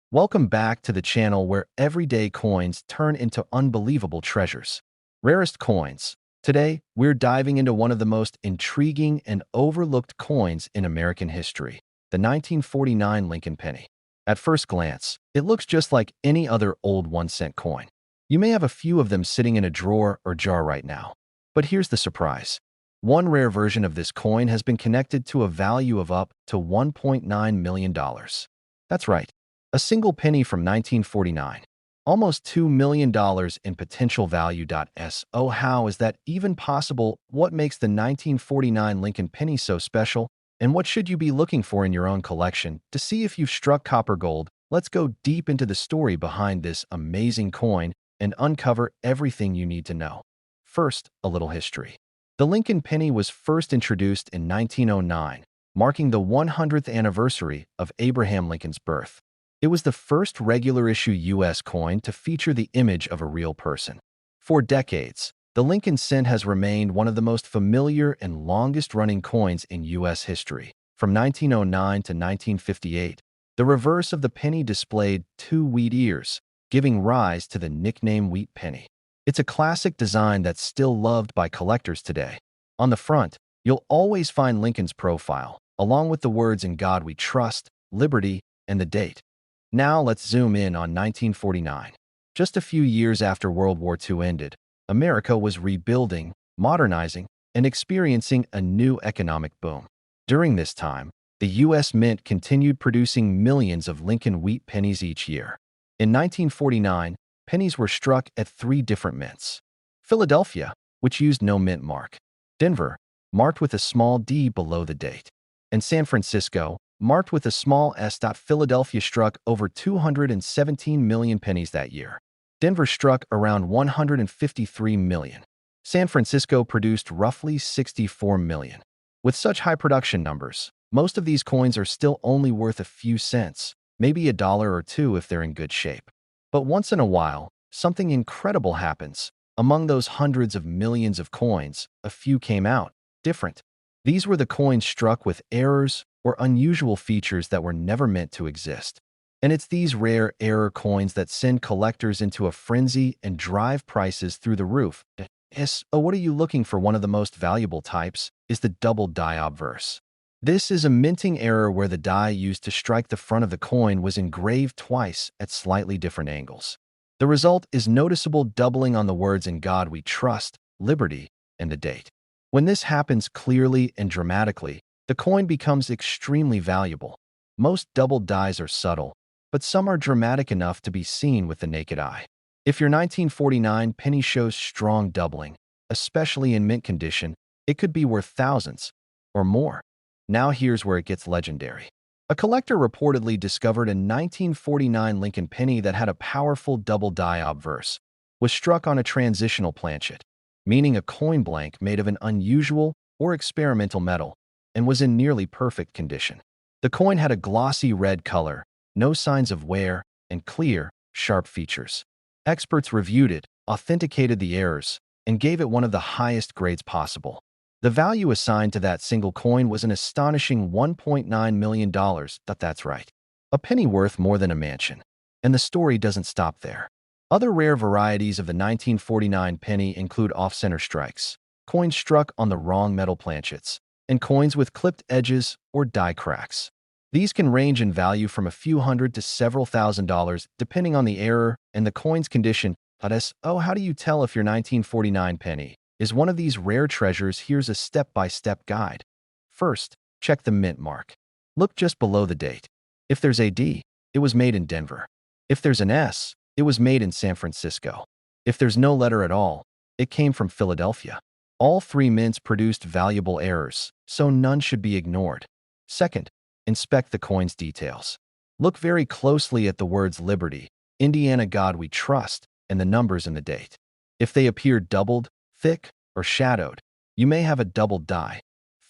Welcome back to the channel where everyday coins turn into unbelievable treasures. Rarest coins. Today, we're diving into one of the most intriguing and overlooked coins in American history, the 1949 Lincoln penny. At first glance, it looks just like any other old 1-cent coin. You may have a few of them sitting in a drawer or jar right now. But here's the surprise. One rare version of this coin has been connected to a value of up to $1.9 million. That's right. A single penny from 1949. Almost $2 million in potential value. So how is that even possible? What makes the 1949 Lincoln penny so special? And what should you be looking for in your own collection to see if you've struck copper gold? Let's go deep into the story behind this amazing coin and uncover everything you need to know. First, a little history. The Lincoln penny was first introduced in 1909, marking the 100th anniversary of Abraham Lincoln's birth. It was the first regular-issue U.S. coin to feature the image of a real person. For decades, the Lincoln cent has remained one of the most familiar and longest-running coins in U.S. history. From 1909 to 1958, the reverse of the penny displayed two wheat ears, giving rise to the nickname Wheat Penny. It's a classic design that's still loved by collectors today. On the front, you'll always find Lincoln's profile, along with the words "In God We Trust," "Liberty," and the date. Now let's zoom in on 1949. Just a few years after World War II ended, America was rebuilding, modernizing, and experiencing a new economic boom. During this time, the U.S. Mint continued producing millions of Lincoln wheat pennies each year. In 1949, pennies were struck at three different mints. Philadelphia, which used no mint mark. Denver, marked with a small D below the date. And San Francisco, marked with a small s. Philadelphia struck over 217 million pennies that year. Denver struck around 153 million. San Francisco produced roughly 64 million. With such high production numbers, most of these coins are still only worth a few cents, maybe a dollar or two if they're in good shape. But once in a while, something incredible happens. Among those hundreds of millions of coins, a few came out different. These were the coins struck with errors or unusual features that were never meant to exist. And it's these rare error coins that send collectors into a frenzy and drive prices through the roof. What are you looking for? One of the most valuable types is the double die obverse. This is a minting error where the die used to strike the front of the coin was engraved twice at slightly different angles. The result is noticeable doubling on the words "In God We Trust," "Liberty," and the date. When this happens clearly and dramatically, the coin becomes extremely valuable. Most double dies are subtle, but some are dramatic enough to be seen with the naked eye. If your 1949 penny shows strong doubling, especially in mint condition, it could be worth thousands or more. Now here's where it gets legendary. A collector reportedly discovered a 1949 Lincoln penny that had a powerful double die obverse, was struck on a transitional planchet, meaning a coin blank made of an unusual or experimental metal, and was in nearly perfect condition. The coin had a glossy red color, no signs of wear, and clear, sharp features. Experts reviewed it, authenticated the errors, and gave it one of the highest grades possible. The value assigned to that single coin was an astonishing $1.9 million. That's right. A penny worth more than a mansion. And the story doesn't stop there. Other rare varieties of the 1949 penny include off-center strikes, coins struck on the wrong metal planchets, and coins with clipped edges or die cracks. These can range in value from a few hundred to several $1,000s, depending on the error and the coin's condition. How do you tell if your 1949 penny is one of these rare treasures? Here's a step-by-step guide. First, check the mint mark. Look just below the date. If there's a D, it was made in Denver. If there's an S, it was made in San Francisco. If there's no letter at all, it came from Philadelphia. All three mints produced valuable errors, so none should be ignored. Second, inspect the coin's details. Look very closely at the words "Liberty," "Indiana God We Trust," and the numbers and the date. If they appear doubled, thick, or shadowed, you may have a double die.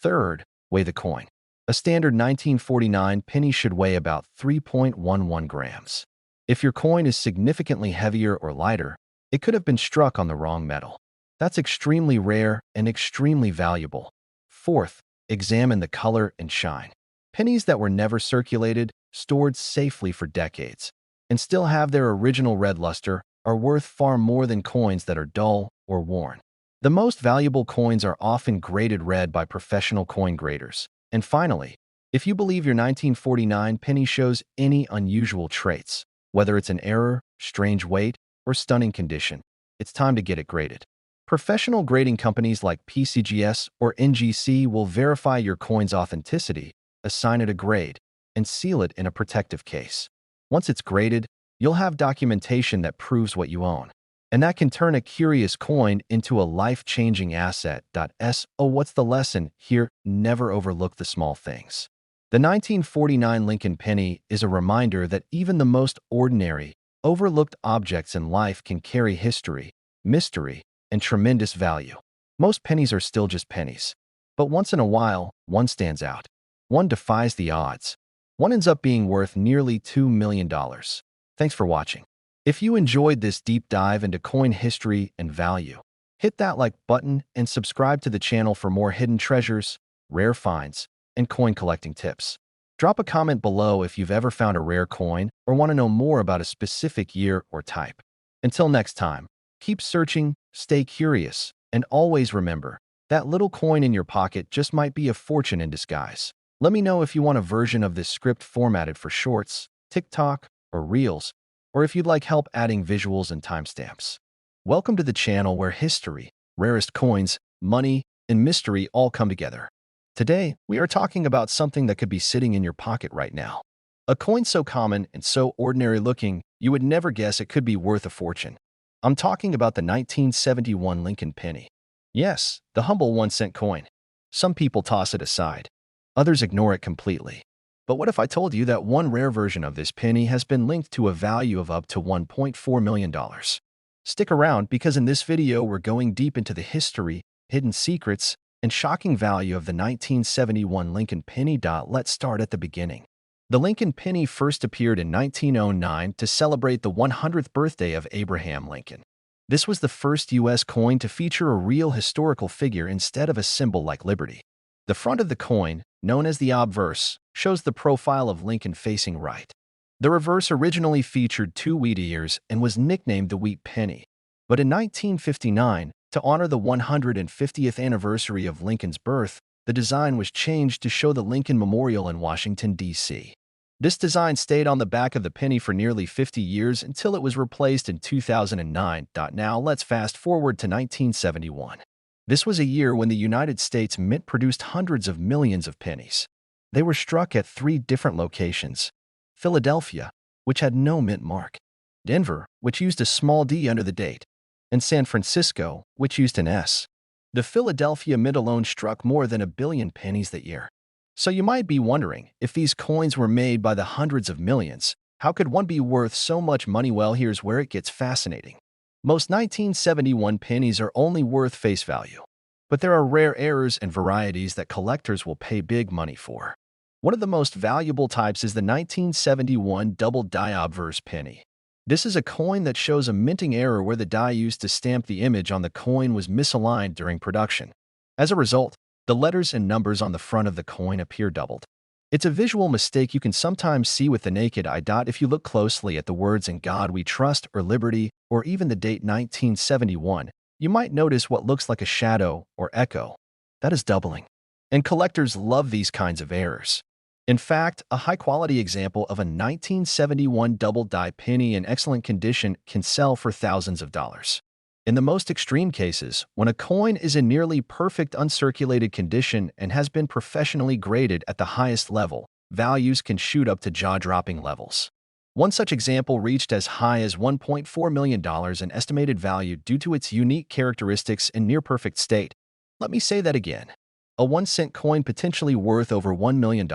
Third, weigh the coin. A standard 1949 penny should weigh about 3.11 grams. If your coin is significantly heavier or lighter, it could have been struck on the wrong metal. That's extremely rare and extremely valuable. Fourth, examine the color and shine. Pennies that were never circulated, stored safely for decades, and still have their original red luster are worth far more than coins that are dull or worn. The most valuable coins are often graded red by professional coin graders. And finally, if you believe your 1949 penny shows any unusual traits, whether it's an error, strange weight, or stunning condition, it's time to get it graded. Professional grading companies like PCGS or NGC will verify your coin's authenticity, assign it a grade, and seal it in a protective case. Once it's graded, you'll have documentation that proves what you own. And that can turn a curious coin into a life-changing asset. So what's the lesson here? Never overlook the small things. The 1949 Lincoln penny is a reminder that even the most ordinary, overlooked objects in life can carry history, mystery, and tremendous value. Most pennies are still just pennies. But once in a while, one stands out. One defies the odds. One ends up being worth nearly $2 million. Thanks for watching. If you enjoyed this deep dive into coin history and value, hit that like button and subscribe to the channel for more hidden treasures, rare finds, and coin collecting tips. Drop a comment below if you've ever found a rare coin or want to know more about a specific year or type. Until next time, keep searching, stay curious, and always remember, that little coin in your pocket just might be a fortune in disguise. Let me know if you want a version of this script formatted for Shorts, TikTok, or Reels, or if you'd like help adding visuals and timestamps. Welcome to the channel where history, rarest coins, money, and mystery all come together. Today, we are talking about something that could be sitting in your pocket right now. A coin so common and so ordinary looking, you would never guess it could be worth a fortune. I'm talking about the 1971 Lincoln penny. Yes, the humble 1-cent coin. Some people toss it aside. Others ignore it completely. But what if I told you that one rare version of this penny has been linked to a value of up to $1.4 million? Stick around because in this video we're going deep into the history, hidden secrets, and shocking value of the 1971 Lincoln penny. Let's start at the beginning. The Lincoln penny first appeared in 1909 to celebrate the 100th birthday of Abraham Lincoln. This was the first U.S. coin to feature a real historical figure instead of a symbol like liberty. The front of the coin, known as the obverse, shows the profile of Lincoln facing right. The reverse originally featured 2 wheat ears and was nicknamed the wheat penny. But in 1959, to honor the 150th anniversary of Lincoln's birth, the design was changed to show the Lincoln Memorial in Washington, D.C. This design stayed on the back of the penny for nearly 50 years until it was replaced in 2009. Now let's fast forward to 1971. This was a year when the United States Mint produced hundreds of millions of pennies. They were struck at 3 different locations: Philadelphia, which had no mint mark; Denver, which used a small d under the date; and San Francisco, which used an S. The Philadelphia Mint alone struck more than 1 billion pennies that year. So you might be wondering, if these coins were made by the hundreds of millions, how could one be worth so much money? Well, here's where it gets fascinating. Most 1971 pennies are only worth face value. But there are rare errors and varieties that collectors will pay big money for. One of the most valuable types is the 1971 double die obverse penny. This is a coin that shows a minting error where the die used to stamp the image on the coin was misaligned during production. As a result, the letters and numbers on the front of the coin appear doubled. It's a visual mistake you can sometimes see with the naked eye. If you look closely at the words "In God We Trust" or "Liberty," or even the date 1971, you might notice what looks like a shadow or echo. That is doubling. And collectors love these kinds of errors. In fact, a high-quality example of a 1971 double die penny in excellent condition can sell for thousands of dollars. In the most extreme cases, when a coin is in nearly perfect uncirculated condition and has been professionally graded at the highest level, values can shoot up to jaw-dropping levels. One such example reached as high as $1.4 million in estimated value due to its unique characteristics in near-perfect state. Let me say that again. A 1-cent coin potentially worth over $1 million.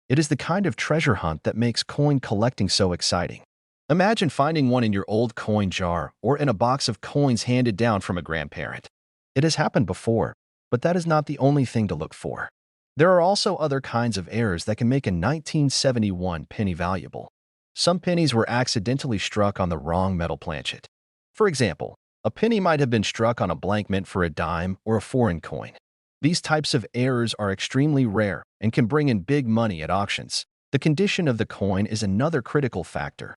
It is the kind of treasure hunt that makes coin collecting so exciting. Imagine finding one in your old coin jar or in a box of coins handed down from a grandparent. It has happened before, but that is not the only thing to look for. There are also other kinds of errors that can make a 1971 penny valuable. Some pennies were accidentally struck on the wrong metal planchet. For example, a penny might have been struck on a blank meant for a dime or a foreign coin. These types of errors are extremely rare and can bring in big money at auctions. The condition of the coin is another critical factor.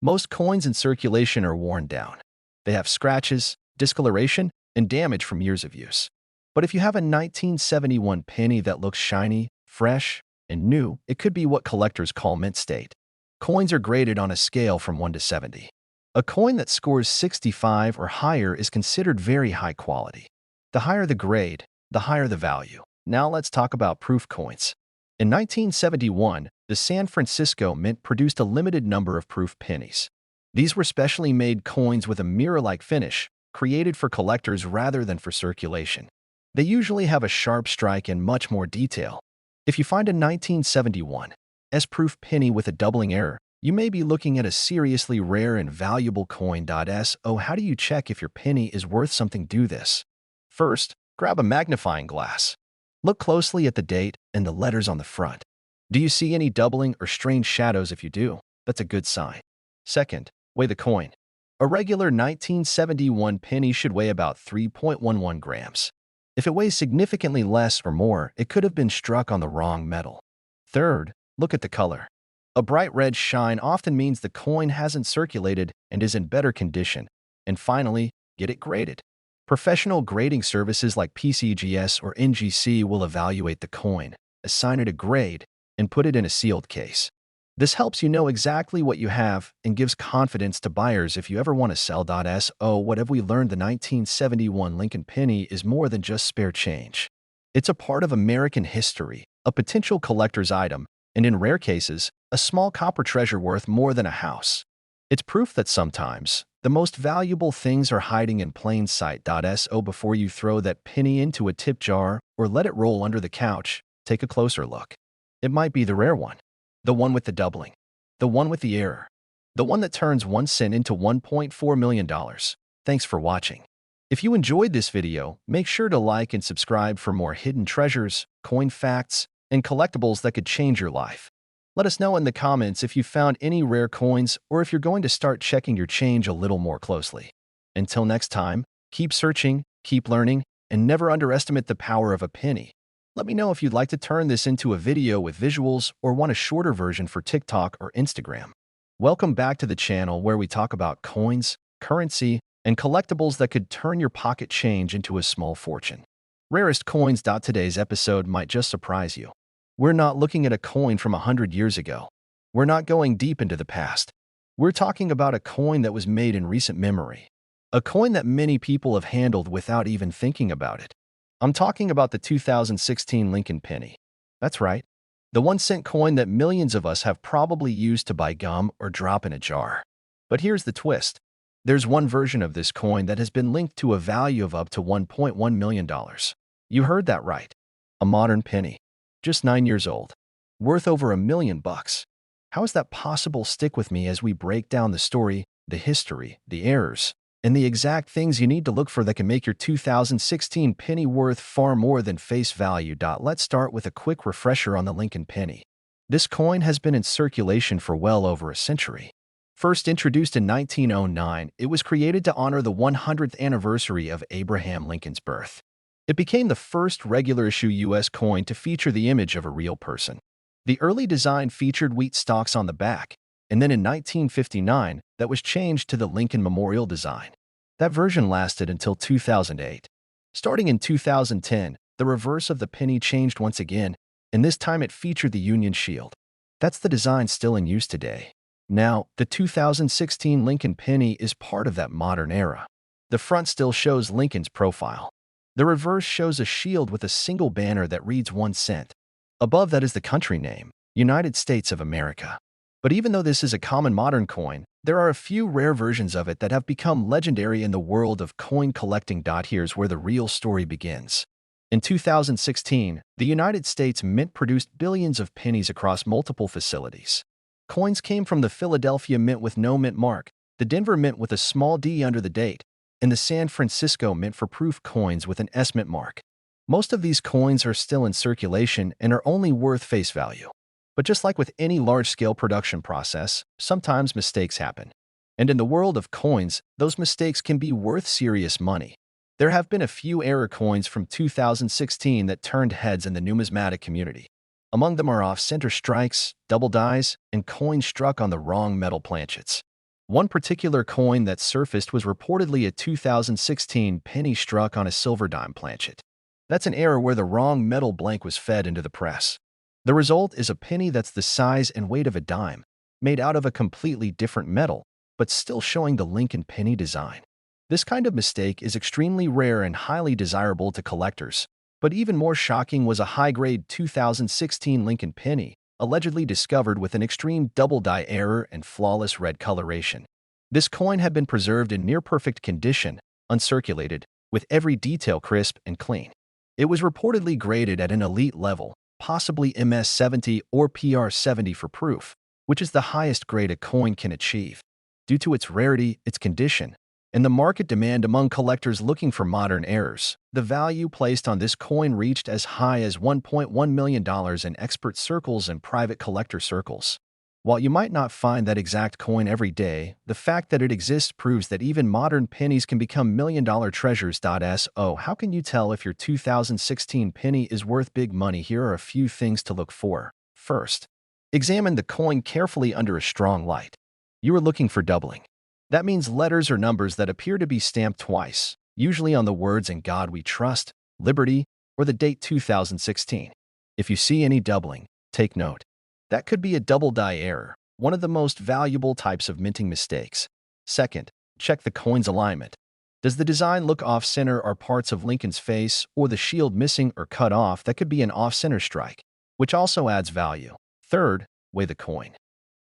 Most coins in circulation are worn down. They have scratches, discoloration, and damage from years of use. But if you have a 1971 penny that looks shiny, fresh, and new, it could be what collectors call mint state. Coins are graded on a scale from 1 to 70. A coin that scores 65 or higher is considered very high quality. The higher the grade, the higher the value. Now let's talk about proof coins. In 1971, the San Francisco Mint produced a limited number of proof pennies. These were specially made coins with a mirror-like finish, created for collectors rather than for circulation. They usually have a sharp strike and much more detail. If you find a 1971 S-proof penny with a doubling error, you may be looking at a seriously rare and valuable coin. So how do you check if your penny is worth something? Do this. First, grab a magnifying glass. Look closely at the date and the letters on the front. Do you see any doubling or strange shadows? If you do, that's a good sign. Second, weigh the coin. A regular 1971 penny should weigh about 3.11 grams. If it weighs significantly less or more, it could have been struck on the wrong metal. Third, look at the color. A bright red shine often means the coin hasn't circulated and is in better condition. And finally, get it graded. Professional grading services like PCGS or NGC will evaluate the coin, assign it a grade, and put it in a sealed case. This helps you know exactly what you have and gives confidence to buyers if you ever want to sell. So what have we learned? The 1971 Lincoln penny is more than just spare change. It's a part of American history, a potential collector's item, and in rare cases, a small copper treasure worth more than a house. It's proof that sometimes the most valuable things are hiding in plain sight. So before you throw that penny into a tip jar or let it roll under the couch, take a closer look. It might be the rare one, the one with the doubling, the one with the error, the one that turns 1 cent into $1.4 million. Thanks for watching. If you enjoyed this video, make sure to like and subscribe for more hidden treasures, coin facts, and collectibles that could change your life. Let us know in the comments if you found any rare coins or if you're going to start checking your change a little more closely. Until next time, keep searching, keep learning, and never underestimate the power of a penny. Let me know if you'd like to turn this into a video with visuals or want a shorter version for TikTok or Instagram. Welcome back to the channel where we talk about coins, currency, and collectibles that could turn your pocket change into a small fortune. Rarest coins. Today's episode might just surprise you. We're not looking at a coin from 100 years ago. We're not going deep into the past. We're talking about a coin that was made in recent memory. A coin that many people have handled without even thinking about it. I'm talking about the 2016 Lincoln penny. That's right, the 1-cent coin that millions of us have probably used to buy gum or drop in a jar. But here's the twist. There's one version of this coin that has been linked to a value of up to $1.1 million. You heard that right. A modern penny. Just 9 years old. Worth over $1 million. How is that possible? Stick with me as we break down the story, the history, the errors, and the exact things you need to look for that can make your 2016 penny worth far more than face value. Let's start with a quick refresher on the Lincoln penny. This coin has been in circulation for well over a century. First introduced in 1909, it was created to honor the 100th anniversary of Abraham Lincoln's birth. It became the first regular-issue U.S. coin to feature the image of a real person. The early design featured wheat stalks on the back, and then in 1959, that was changed to the Lincoln Memorial design. That version lasted until 2008. Starting in 2010, the reverse of the penny changed once again, and this time it featured the Union Shield. That's the design still in use today. Now, the 2016 Lincoln penny is part of that modern era. The front still shows Lincoln's profile. The reverse shows a shield with a single banner that reads 1 cent. Above that is the country name, United States of America. But even though this is a common modern coin, there are a few rare versions of it that have become legendary in the world of coin collecting. Here's where the real story begins. In 2016, the United States Mint produced billions of pennies across multiple facilities. Coins came from the Philadelphia Mint with no mint mark, the Denver Mint with a small d under the date, and the San Francisco Mint for proof coins with an S mint mark. Most of these coins are still in circulation and are only worth face value. But just like with any large-scale production process, sometimes mistakes happen. And in the world of coins, those mistakes can be worth serious money. There have been a few error coins from 2016 that turned heads in the numismatic community. Among them are off-center strikes, double dies, and coins struck on the wrong metal planchets. One particular coin that surfaced was reportedly a 2016 penny struck on a silver dime planchet. That's an error where the wrong metal blank was fed into the press. The result is a penny that's the size and weight of a dime, made out of a completely different metal, but still showing the Lincoln penny design. This kind of mistake is extremely rare and highly desirable to collectors, but even more shocking was a high-grade 2016 Lincoln penny, allegedly discovered with an extreme double-die error and flawless red coloration. This coin had been preserved in near-perfect condition, uncirculated, with every detail crisp and clean. It was reportedly graded at an elite level, possibly MS-70 or PR-70 for proof, which is the highest grade a coin can achieve. Due to its rarity, its condition, and the market demand among collectors looking for modern errors, the value placed on this coin reached as high as $1.1 million in expert circles and private collector circles. While you might not find that exact coin every day, the fact that it exists proves that even modern pennies can become million-dollar treasures. So, how can you tell if your 2016 penny is worth big money? Here are a few things to look for. First, examine the coin carefully under a strong light. You are looking for doubling. That means letters or numbers that appear to be stamped twice, usually on the words "In God We Trust," "Liberty," or the date 2016. If you see any doubling, take note. That could be a double-die error, one of the most valuable types of minting mistakes. Second, check the coin's alignment. Does the design look off-center? Are parts of Lincoln's face or the shield missing or cut off? That could be an off-center strike, which also adds value. Third, weigh the coin.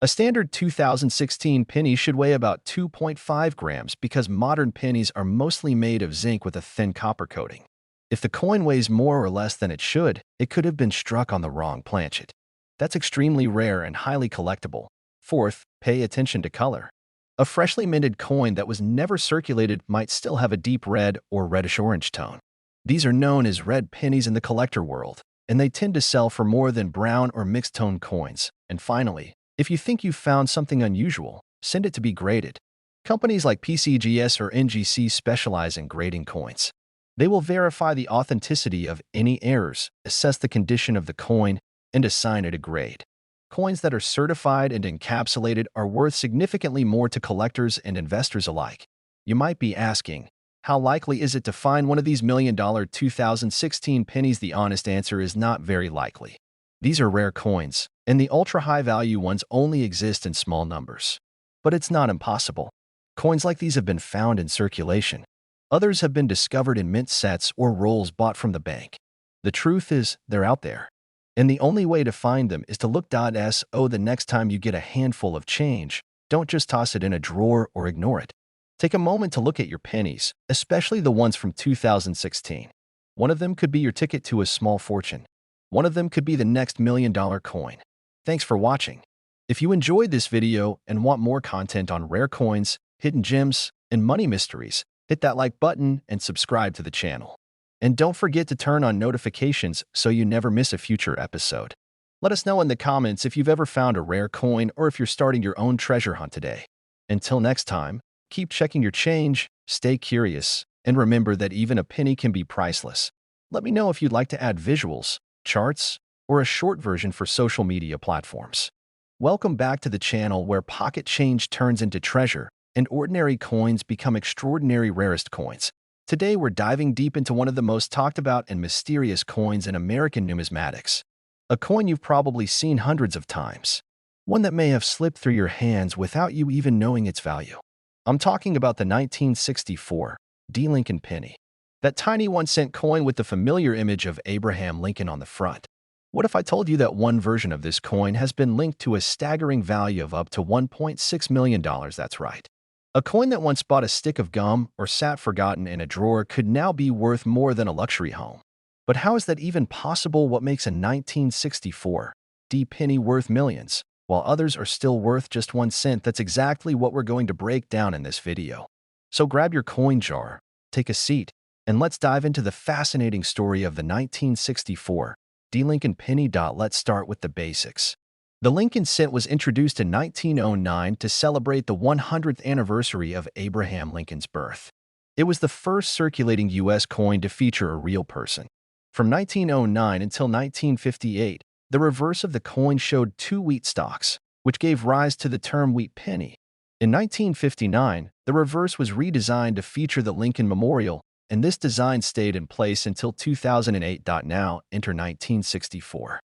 A standard 2016 penny should weigh about 2.5 grams because modern pennies are mostly made of zinc with a thin copper coating. If the coin weighs more or less than it should, it could have been struck on the wrong planchet. That's extremely rare and highly collectible. Fourth, pay attention to color. A freshly minted coin that was never circulated might still have a deep red or reddish-orange tone. These are known as red pennies in the collector world, and they tend to sell for more than brown or mixed-tone coins. And finally, if you think you've found something unusual, send it to be graded. Companies like PCGS or NGC specialize in grading coins. They will verify the authenticity of any errors, assess the condition of the coin, and assign it a grade. Coins that are certified and encapsulated are worth significantly more to collectors and investors alike. You might be asking, how likely is it to find one of these million-dollar 2016 pennies? The honest answer is not very likely. These are rare coins, and the ultra-high-value ones only exist in small numbers. But it's not impossible. Coins like these have been found in circulation. Others have been discovered in mint sets or rolls bought from the bank. The truth is, they're out there. And the only way to find them is to look. So the next time you get a handful of change, don't just toss it in a drawer or ignore it. Take a moment to look at your pennies, especially the ones from 2016. One of them could be your ticket to a small fortune. One of them could be the next million-dollar coin. Thanks for watching. If you enjoyed this video and want more content on rare coins, hidden gems, and money mysteries, hit that like button and subscribe to the channel. And don't forget to turn on notifications so you never miss a future episode. Let us know in the comments if you've ever found a rare coin or if you're starting your own treasure hunt today. Until next time, keep checking your change, stay curious, and remember that even a penny can be priceless. Let me know if you'd like to add visuals, charts, or a short version for social media platforms. Welcome back to the channel where pocket change turns into treasure and ordinary coins become extraordinary rarest coins. Today, we're diving deep into one of the most talked about and mysterious coins in American numismatics. A coin you've probably seen hundreds of times. One that may have slipped through your hands without you even knowing its value. I'm talking about the 1964 D. Lincoln penny. That tiny 1-cent coin with the familiar image of Abraham Lincoln on the front. What if I told you that one version of this coin has been linked to a staggering value of up to $1.6 million? That's right. A coin that once bought a stick of gum or sat forgotten in a drawer could now be worth more than a luxury home. But how is that even possible? What makes a 1964 D penny worth millions, while others are still worth just 1 cent? That's exactly what we're going to break down in this video. So grab your coin jar, take a seat, and let's dive into the fascinating story of the 1964 D. Lincoln penny. Let's start with the basics. The Lincoln cent was introduced in 1909 to celebrate the 100th anniversary of Abraham Lincoln's birth. It was the first circulating U.S. coin to feature a real person. From 1909 until 1958, the reverse of the coin showed 2 wheat stalks, which gave rise to the term wheat penny. In 1959, the reverse was redesigned to feature the Lincoln Memorial, and this design stayed in place until 2008. Now, enter 1964.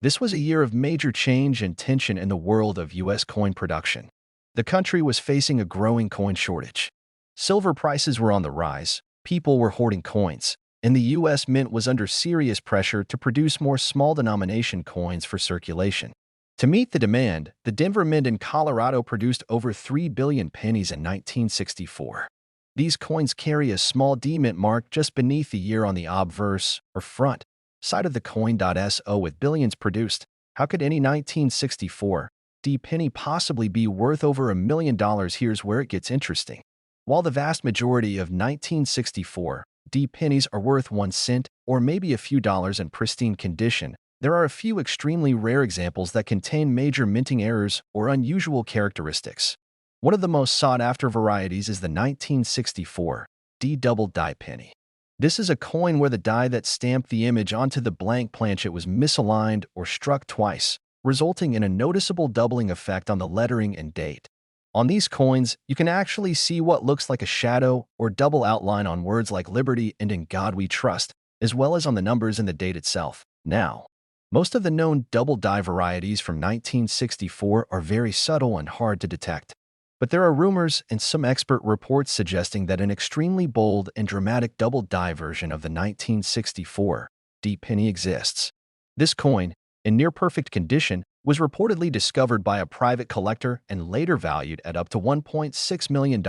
This was a year of major change and tension in the world of U.S. coin production. The country was facing a growing coin shortage. Silver prices were on the rise, people were hoarding coins, and the U.S. Mint was under serious pressure to produce more small-denomination coins for circulation. To meet the demand, the Denver Mint in Colorado produced over 3 billion pennies in 1964. These coins carry a small D mint mark just beneath the year on the obverse, or front, side of the coin.so with billions produced. How could any 1964 D penny possibly be worth over $1 million? Here's where it gets interesting. While the vast majority of 1964 D pennies are worth 1 cent or maybe a few dollars in pristine condition, there are a few extremely rare examples that contain major minting errors or unusual characteristics. One of the most sought-after varieties is the 1964 D double die penny. This is a coin where the die that stamped the image onto the blank planchet was misaligned or struck twice, resulting in a noticeable doubling effect on the lettering and date. On these coins, you can actually see what looks like a shadow or double outline on words like liberty and in God we trust, as well as on the numbers and the date itself. Now, most of the known double die varieties from 1964 are very subtle and hard to detect. But there are rumors and some expert reports suggesting that an extremely bold and dramatic double die version of the 1964 D penny exists. This coin, in near-perfect condition, was reportedly discovered by a private collector and later valued at up to $1.6 million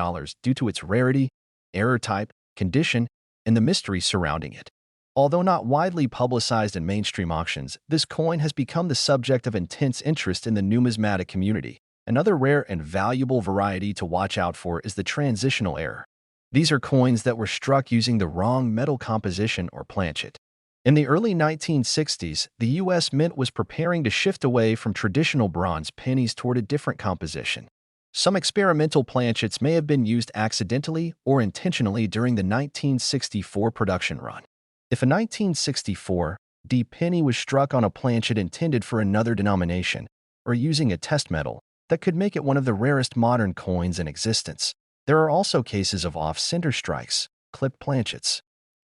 due to its rarity, error type, condition, and the mystery surrounding it. Although not widely publicized in mainstream auctions, this coin has become the subject of intense interest in the numismatic community. Another rare and valuable variety to watch out for is the transitional error. These are coins that were struck using the wrong metal composition or planchet. In the early 1960s, the U.S. Mint was preparing to shift away from traditional bronze pennies toward a different composition. Some experimental planchets may have been used accidentally or intentionally during the 1964 production run. If a 1964 D penny was struck on a planchet intended for another denomination, or using a test metal, that could make it one of the rarest modern coins in existence. There are also cases of off-center strikes, clipped planchets,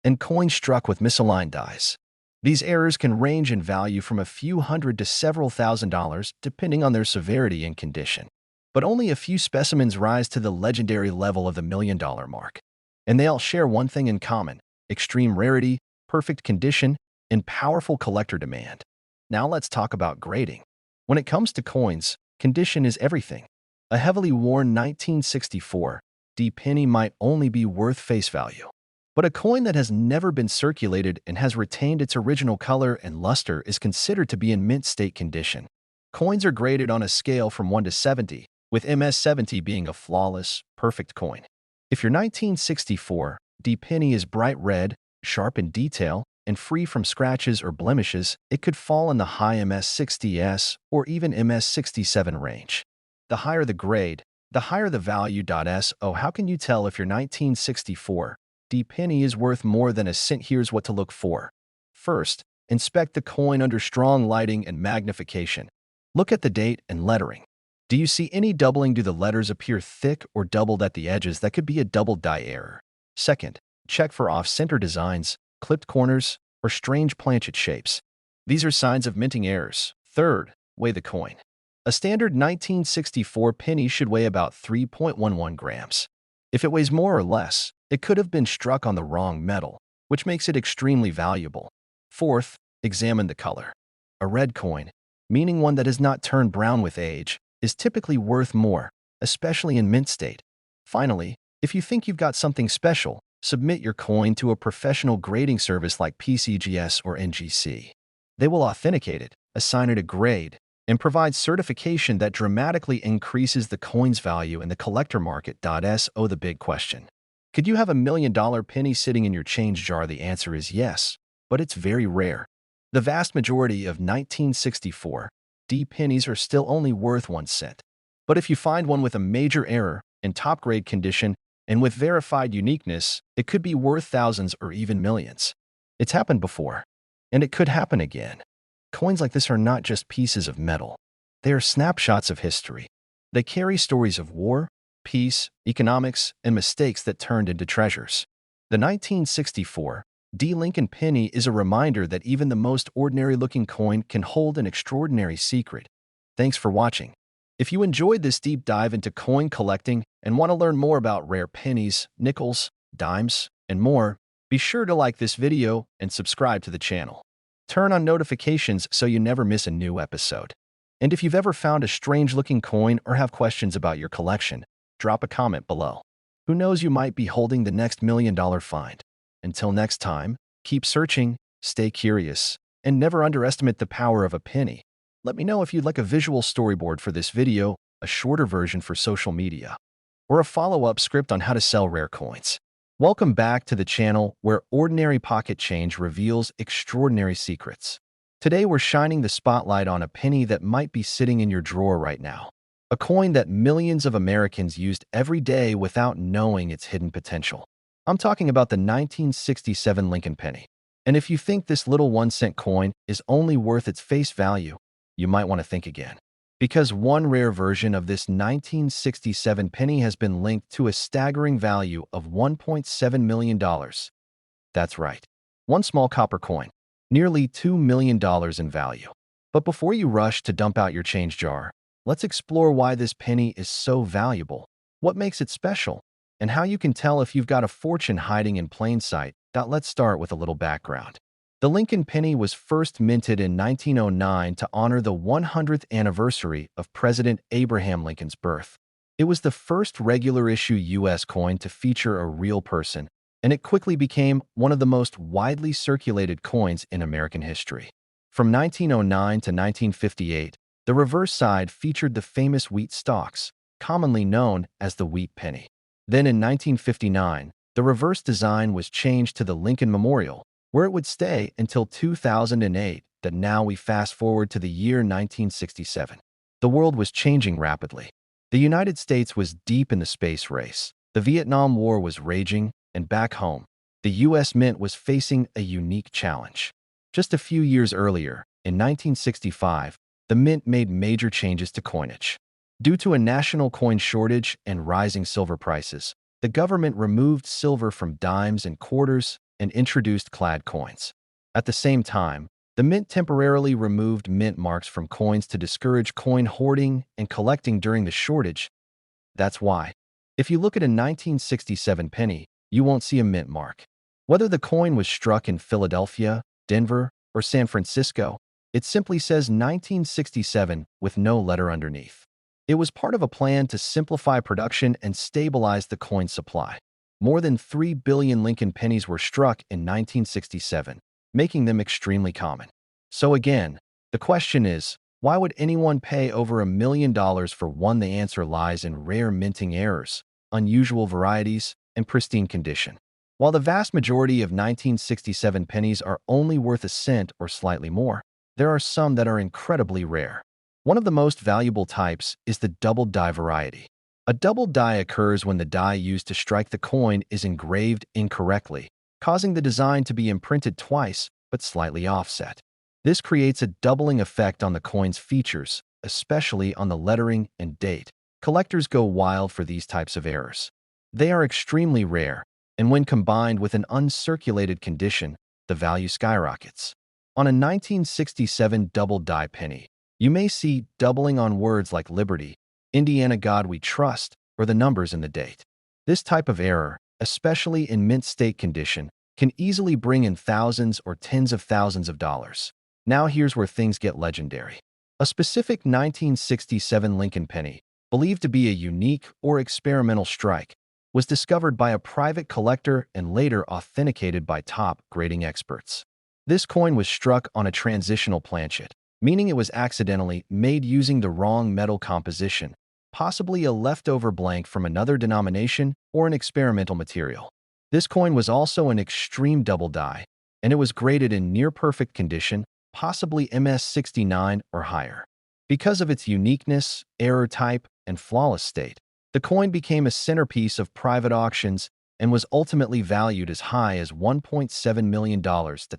and coins struck with misaligned dies. These errors can range in value from a few hundred to several $1,000s, depending on their severity and condition. But only a few specimens rise to the legendary level of the $1 million mark. And they all share one thing in common: extreme rarity, perfect condition, and powerful collector demand. Now let's talk about grading. When it comes to coins, condition is everything. A heavily worn 1964 D penny might only be worth face value. But a coin that has never been circulated and has retained its original color and luster is considered to be in mint state condition. Coins are graded on a scale from 1 to 70, with MS-70 being a flawless, perfect coin. If your 1964 D penny is bright red, sharp in detail, and free from scratches or blemishes, it could fall in the high MS-60s or even MS-67 range. The higher the grade, the higher the value. So how can you tell if your 1964 D penny is worth more than a cent? Here's what to look for. First, inspect the coin under strong lighting and magnification. Look at the date and lettering. Do you see any doubling? Do the letters appear thick or doubled at the edges? That could be a double die error. Second, check for off-center designs, clipped corners, or strange planchet shapes. These are signs of minting errors. Third, weigh the coin. A standard 1964 penny should weigh about 3.11 grams. If it weighs more or less, it could have been struck on the wrong metal, which makes it extremely valuable. Fourth, examine the color. A red coin, meaning one that has not turned brown with age, is typically worth more, especially in mint state. Finally, if you think you've got something special, submit your coin to a professional grading service like PCGS or NGC. They will authenticate it, assign it a grade, and provide certification that dramatically increases the coin's value in the collector market. So the big question: could you have $1 million penny sitting in your change jar? The answer is yes, but it's very rare. The vast majority of 1964 D pennies are still only worth 1 cent. But if you find one with a major error, in top-grade condition, and with verified uniqueness, it could be worth thousands or even millions. It's happened before, and it could happen again. Coins like this are not just pieces of metal. They are snapshots of history. They carry stories of war, peace, economics, and mistakes that turned into treasures. The 1964 D. Lincoln penny is a reminder that even the most ordinary-looking coin can hold an extraordinary secret. Thanks for watching. If you enjoyed this deep dive into coin collecting and want to learn more about rare pennies, nickels, dimes, and more, be sure to like this video and subscribe to the channel. Turn on notifications so you never miss a new episode. And if you've ever found a strange-looking coin or have questions about your collection, drop a comment below. Who knows, you might be holding the next million-dollar find. Until next time, keep searching, stay curious, and never underestimate the power of a penny. Let me know if you'd like a visual storyboard for this video, a shorter version for social media, or a follow-up script on how to sell rare coins. Welcome back to the channel where ordinary pocket change reveals extraordinary secrets. Today we're shining the spotlight on a penny that might be sitting in your drawer right now. A coin that millions of Americans used every day without knowing its hidden potential. I'm talking about the 1967 Lincoln penny. And if you think this little 1-cent coin is only worth its face value, you might want to think again. Because one rare version of this 1967 penny has been linked to a staggering value of $1.7 million. That's right, one small copper coin, nearly $2 million in value. But before you rush to dump out your change jar, let's explore why this penny is so valuable, what makes it special, and how you can tell if you've got a fortune hiding in plain sight. Let's start with a little background. The Lincoln penny was first minted in 1909 to honor the 100th anniversary of President Abraham Lincoln's birth. It was the first regular-issue U.S. coin to feature a real person, and it quickly became one of the most widely circulated coins in American history. From 1909 to 1958, the reverse side featured the famous wheat stalks, commonly known as the wheat penny. Then in 1959, the reverse design was changed to the Lincoln Memorial, where it would stay until 2008. That now we fast forward to the year 1967. The world was changing rapidly. The United States was deep in the space race. The Vietnam War was raging, and back home, the U.S. Mint was facing a unique challenge. Just a few years earlier, in 1965, the Mint made major changes to coinage. Due to a national coin shortage and rising silver prices, the government removed silver from dimes and quarters and introduced clad coins. At the same time, the Mint temporarily removed mint marks from coins to discourage coin hoarding and collecting during the shortage. That's why, if you look at a 1967 penny, you won't see a mint mark. Whether the coin was struck in Philadelphia, Denver, or San Francisco, it simply says 1967 with no letter underneath. It was part of a plan to simplify production and stabilize the coin supply. More than 3 billion Lincoln pennies were struck in 1967, making them extremely common. So again, the question is, why would anyone pay over $1 million for one? The answer lies in rare minting errors, unusual varieties, and pristine condition. While the vast majority of 1967 pennies are only worth a cent or slightly more, there are some that are incredibly rare. One of the most valuable types is the double die variety. A double die occurs when the die used to strike the coin is engraved incorrectly, causing the design to be imprinted twice but slightly offset. This creates a doubling effect on the coin's features, especially on the lettering and date. Collectors go wild for these types of errors. They are extremely rare, and when combined with an uncirculated condition, the value skyrockets. On a 1967 double die penny, you may see doubling on words like Liberty, Indiana God We Trust, or the numbers in the date. This type of error, especially in mint state condition, can easily bring in thousands or tens of thousands of dollars. Now here's where things get legendary. A specific 1967 Lincoln penny, believed to be a unique or experimental strike, was discovered by a private collector and later authenticated by top grading experts. This coin was struck on a transitional planchet, meaning it was accidentally made using the wrong metal composition, possibly a leftover blank from another denomination or an experimental material. This coin was also an extreme double die, and it was graded in near-perfect condition, possibly MS69 or higher. Because of its uniqueness, error type, and flawless state, the coin became a centerpiece of private auctions and was ultimately valued as high as $1.7 million.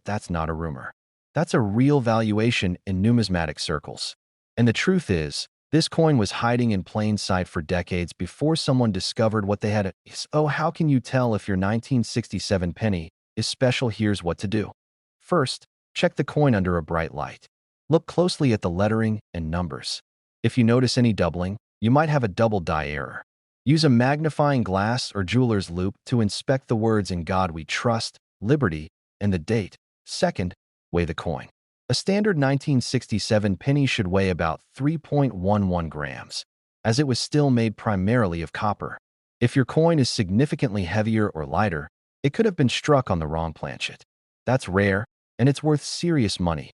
That's not a rumor. That's a real valuation in numismatic circles. And the truth is, This coin was hiding in plain sight for decades before someone discovered what they had. So how can you tell if your 1967 penny is special? Here's what to do. First, check the coin under a bright light. Look closely at the lettering and numbers. If you notice any doubling, you might have a double die error. Use a magnifying glass or jeweler's loupe to inspect the words "In God We Trust," "Liberty," and the date. Second, weigh the coin. A standard 1967 penny should weigh about 3.11 grams, as it was still made primarily of copper. If your coin is significantly heavier or lighter, it could have been struck on the wrong planchet. That's rare, and it's worth serious money.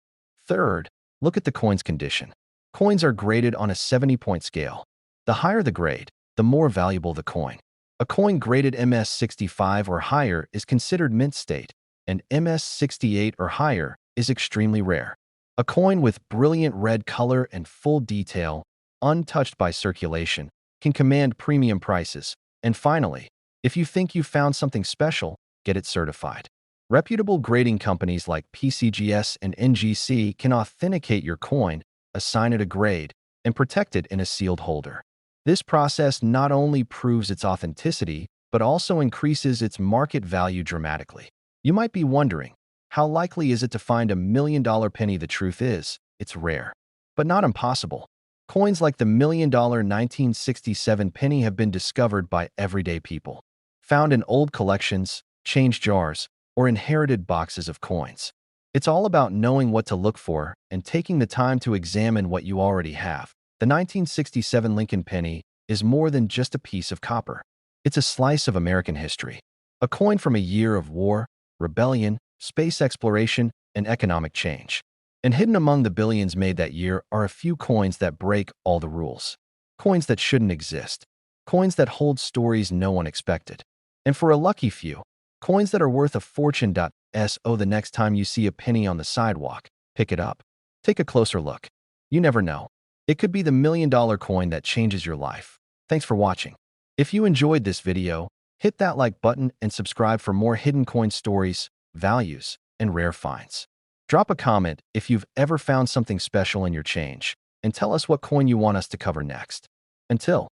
Third, look at the coin's condition. Coins are graded on a 70-point scale. The higher the grade, the more valuable the coin. A coin graded MS65 or higher is considered mint state, and MS68 or higher is extremely rare. A coin with brilliant red color and full detail, untouched by circulation, can command premium prices. And finally, if you think you found something special, get it certified. Reputable grading companies like PCGS and NGC can authenticate your coin, assign it a grade, and protect it in a sealed holder. This process not only proves its authenticity, but also increases its market value dramatically. You might be wondering, how likely is it to find $1 million penny? The truth is, it's rare, but not impossible. Coins like the $1 million 1967 penny have been discovered by everyday people, found in old collections, change jars, or inherited boxes of coins. It's all about knowing what to look for and taking the time to examine what you already have. The 1967 Lincoln penny is more than just a piece of copper. It's a slice of American history, a coin from a year of war, rebellion, space exploration, and economic change. And hidden among the billions made that year are a few coins that break all the rules. Coins that shouldn't exist. Coins that hold stories no one expected. And for a lucky few, coins that are worth a fortune. So the next time you see a penny on the sidewalk, pick it up. Take a closer look. You never know. It could be the $1 million coin that changes your life. Thanks for watching. If you enjoyed this video, hit that like button and subscribe for more hidden coin stories, values, and rare finds. Drop a comment if you've ever found something special in your change, and tell us what coin you want us to cover next. Until